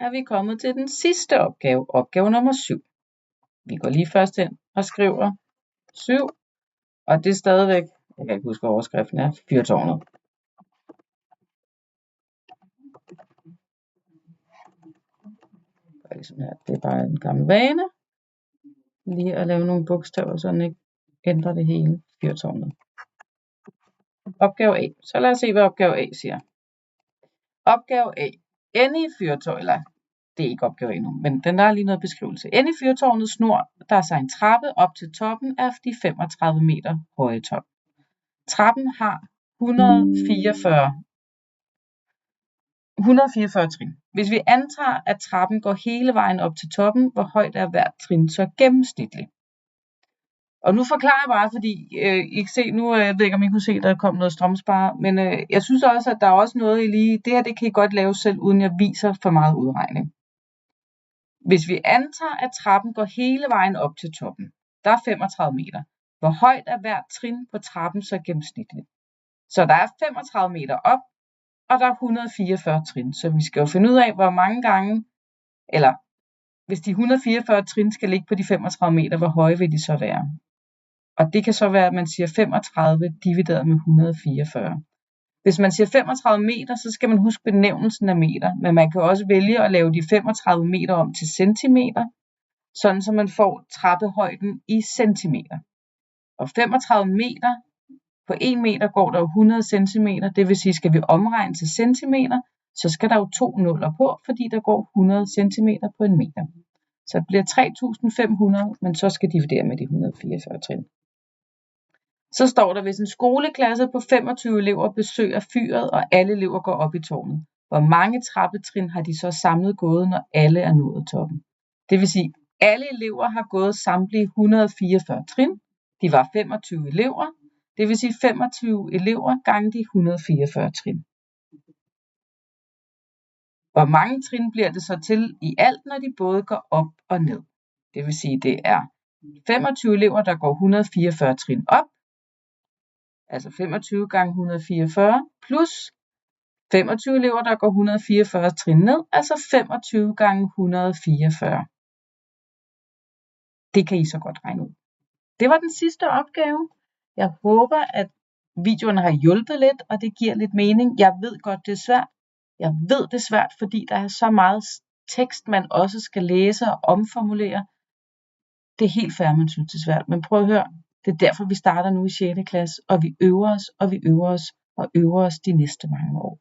er vi kommet til den sidste opgave, opgave nummer 7. Vi går lige først ind og skriver 7, og det er stadigvæk, jeg kan ikke huske, hvad overskriften er, fyrtårnet. Det er bare en gammel vane, lige at lave nogle bogstaver, så den ikke ændrer det hele, fyrtårnet. Opgave A. Så lad os se, hvad opgave A siger. Opgave A. Inde i fyrtårnet, det er ikke opgave A endnu, men den der er lige noget beskrivelse. Inde i fyrtårnet snor der sig en trappe op til toppen af de 35 meter høje top. Trappen har 144 trin. Hvis vi antager, at trappen går hele vejen op til toppen, hvor højt er hvert trin så gennemsnitligt? Og nu forklarer jeg bare, fordi I kan se, nu jeg ved ikke, om I kunne se, der kom noget strømspare, men jeg synes også, at der er også noget i lige, det her, det kan I godt lave selv, uden jeg viser for meget udregning. Hvis vi antager, at trappen går hele vejen op til toppen, der er 35 meter. Hvor højt er hvert trin på trappen så gennemsnitligt? Så der er 35 meter op, og der er 144 trin. Så vi skal jo finde ud af, hvor mange gange, eller hvis de 144 trin skal ligge på de 35 meter, hvor høje vil de så være? Og det kan så være, at man siger 35 divideret med 144. Hvis man siger 35 meter, så skal man huske benævnelsen af meter, men man kan også vælge at lave de 35 meter om til centimeter, sådan så man får trappehøjden i centimeter. Og 35 meter, på 1 meter går der jo 100 centimeter, det vil sige, skal vi omregne til centimeter, så skal der jo 2 nuller på, fordi der går 100 centimeter på en meter. Så det bliver 3.500, men så skal dividere med de 144 trin. Så står der, hvis en skoleklasse på 25 elever besøger fyret, og alle elever går op i tårnet. Hvor mange trappetrin har de så samlet gået, når alle er nået toppen? Det vil sige, alle elever har gået samtlige 144 trin. De var 25 elever. Det vil sige 25 elever gange de 144 trin. Hvor mange trin bliver det så til i alt, når de både går op og ned? Det vil sige, det er 25 elever, der går 144 trin op. Altså 25 gange 144 plus 25 elever, der går 144 trin ned, altså 25 gange 144. Det kan I så godt regne ud. Det var den sidste opgave. Jeg håber, at videoen har hjulpet lidt, og det giver lidt mening. Jeg ved godt, det er svært. Jeg ved, det er svært, fordi der er så meget tekst, man også skal læse og omformulere. Det er helt fair, man synes, det er svært. Men prøv at høre. Det er derfor, vi starter nu i 6. klasse, og vi øver os, og vi øver os, og øver os de næste mange år.